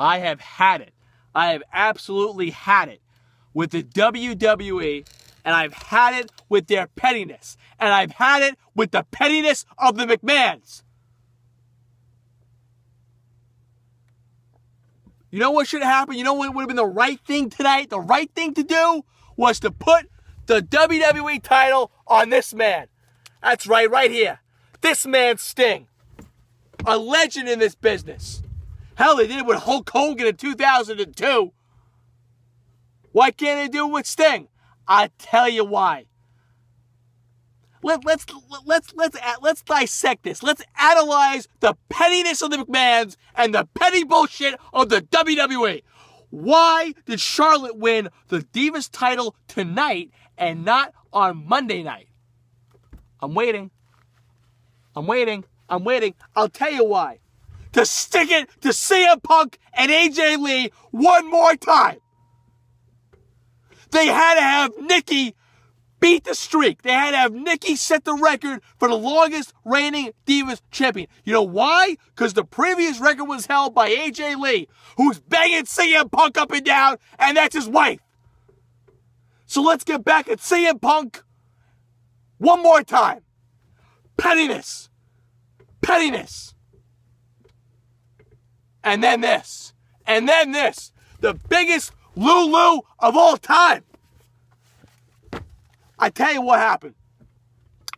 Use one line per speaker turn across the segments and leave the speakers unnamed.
I have had it. I have absolutely had it with the WWE, and I've had it with their pettiness, and I've had it with the pettiness of the McMahons. You know what should have happened? You know what would have been the right thing tonight? The right thing to do was to put the WWE title on this man. That's right here. This man, Sting. A legend in this business. Hell, they did it with Hulk Hogan in 2002. Why can't they do it with Sting? I'll tell you why. Let's dissect this. Let's analyze the pettiness of the McMahons and the petty bullshit of the WWE. Why did Charlotte win the Divas title tonight and not on Monday night? I'm waiting. I'll tell you why. To stick it to CM Punk and AJ Lee one more time. They had to have Nikki beat the streak. They had to have Nikki set the record for the longest reigning Divas champion. You know why? Because the previous record was held by AJ Lee, who's banging CM Punk up and down, and that's his wife. So let's get back at CM Punk one more time. Pettiness. And then this. The biggest Lulu of all time. I tell you what happened.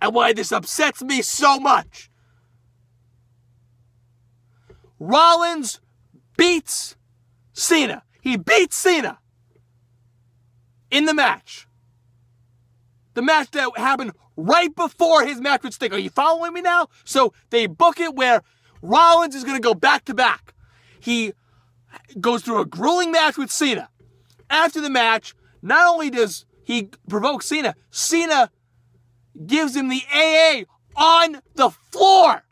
And why this upsets me so much. Rollins beats Cena. He beats Cena in the match. The match that happened right before his match with Sting. Are you following me now? So they book it where Rollins is going to go back-to-back. He goes through a grueling match with Cena. After the match, not only does he provoke Cena, Cena gives him the AA on the floor.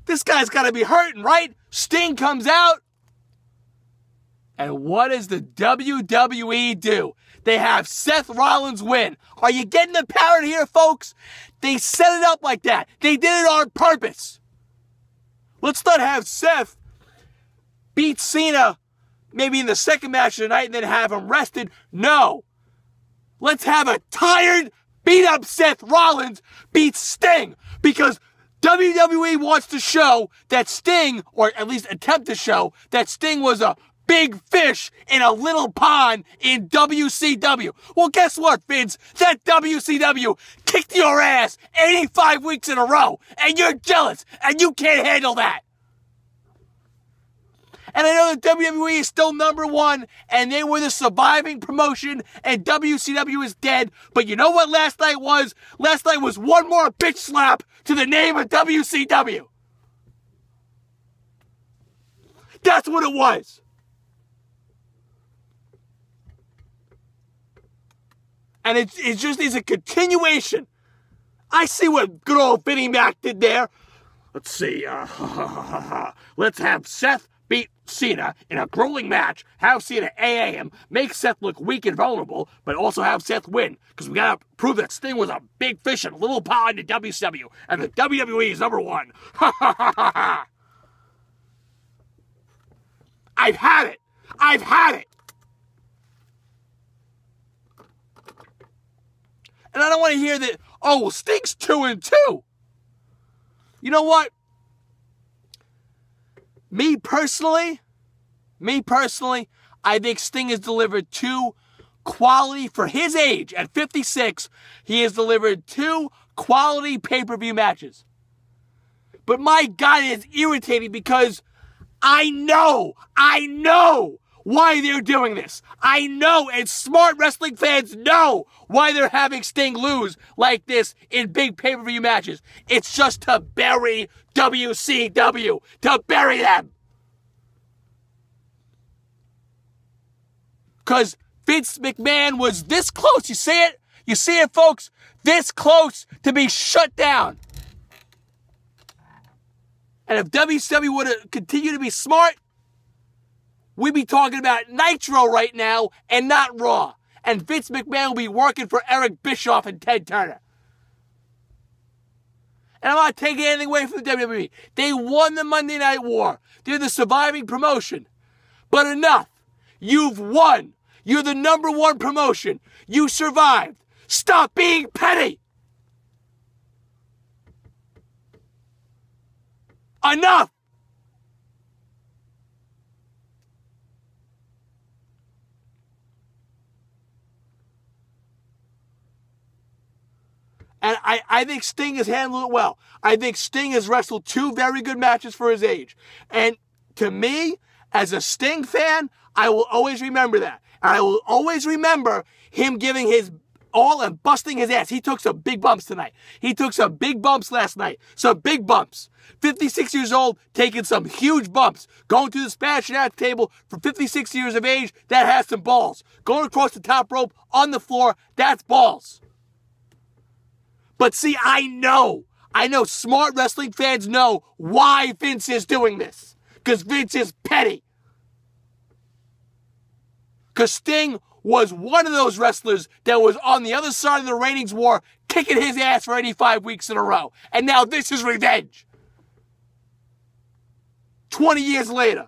This guy's got to be hurting, right? Sting comes out. And what does the WWE do? They have Seth Rollins win. Are you getting the pattern here, folks? They set it up like that. They did it on purpose. Let's not have Seth beat Cena maybe in the second match of the night and then have him rested. No. Let's have a tired, beat-up Seth Rollins beat Sting. Because WWE wants to show that Sting, or at least attempt to show, that Sting was a big fish in a little pond in WCW. Well, guess what, Vince? That WCW kicked your ass 85 weeks in a row, and you're jealous, and you can't handle that. And I know that WWE is still number one, and they were the surviving promotion, and WCW is dead. But you know what last night was? Last night was one more bitch slap to the name of WCW. That's what it was. And it just is a continuation. I see what good old Vinnie Mac did there. Let's see. Let's have Seth beat Cena in a grueling match, have Cena AA him, make Seth look weak and vulnerable, but also have Seth win. Because we got to prove that Sting was a big fish in a little pond in WCW. And the WWE is number one. I've had it. And I don't want to hear that, oh, well, Sting's 2-2. You know what? Me personally, I think Sting has delivered two quality, for his age, at 56, he has delivered two quality pay-per-view matches. But my God, it's irritating because I know why they're doing this. I know, and smart wrestling fans know why they're having Sting lose like this in big pay-per-view matches. It's just to bury WCW, to bury them. Because Vince McMahon was this close. You see it? You see it, folks? This close to be shut down. And if WCW would have continued to be smart, we'd be talking about Nitro right now and not Raw. And Vince McMahon will be working for Eric Bischoff and Ted Turner. And I'm not taking anything away from the WWE. They won the Monday Night War. They're the surviving promotion. But enough. You've won. You're the #1 promotion. You survived. Stop being petty. Enough. And I think Sting has handled it well. I think Sting has wrestled 2 very good matches for his age. And to me, as a Sting fan, I will always remember that. And I will always remember him giving his all and busting his ass. He took some big bumps tonight. He took some big bumps last night. Some big bumps. 56 years old, taking some huge bumps. Going to the Spanish announce table for 56 years of age, that has some balls. Going across the top rope on the floor, that's balls. But see, I know smart wrestling fans know why Vince is doing this. Because Vince is petty. Because Sting was one of those wrestlers that was on the other side of the ratings war, kicking his ass for 85 weeks in a row. And now this is revenge. 20 years later.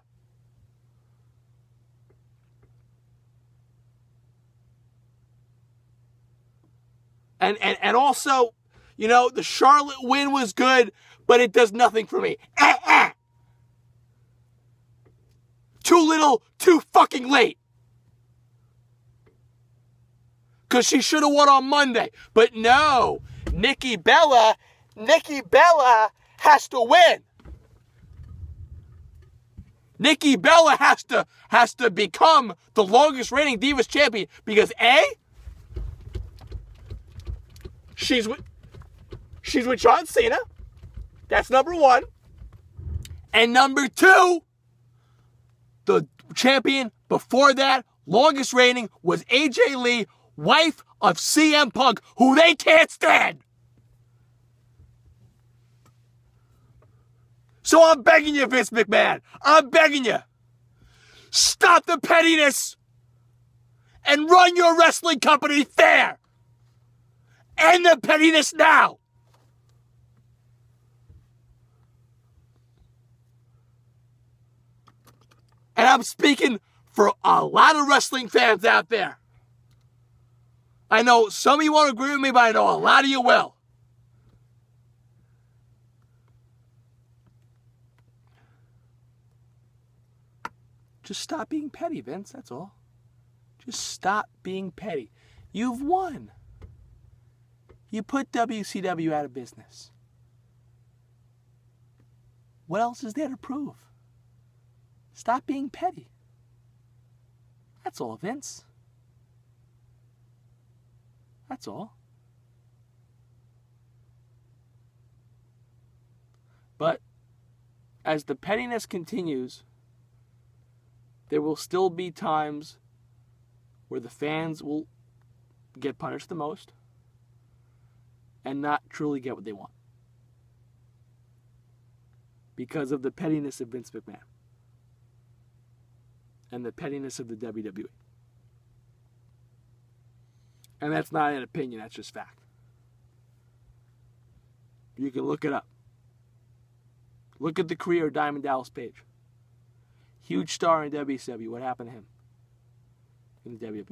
And also, you know, the Charlotte win was good, but it does nothing for me. Too little, too fucking late. Because she should have won on Monday. But no, Nikki Bella has to win. Nikki Bella has to become the longest reigning Divas champion because A, she's with John Cena. That's #1. And #2, the champion before that, longest reigning, was AJ Lee, wife of CM Punk, who they can't stand. So I'm begging you, Vince McMahon. I'm begging you. Stop the pettiness and run your wrestling company fair. End the pettiness now. And I'm speaking for a lot of wrestling fans out there. I know some of you won't agree with me, but I know a lot of you will. Just stop being petty, Vince, that's all. Just stop being petty. You've won. You put WCW out of business. What else is there to prove? Stop being petty. That's all, Vince. That's all. But as the pettiness continues, there will still be times where the fans will get punished the most and not truly get what they want because of the pettiness of Vince McMahon and the pettiness of the WWE. And that's not an opinion, that's just fact. You can look it up. Look at the career of Diamond Dallas Page. Huge star in WCW. What happened to him in the WWE?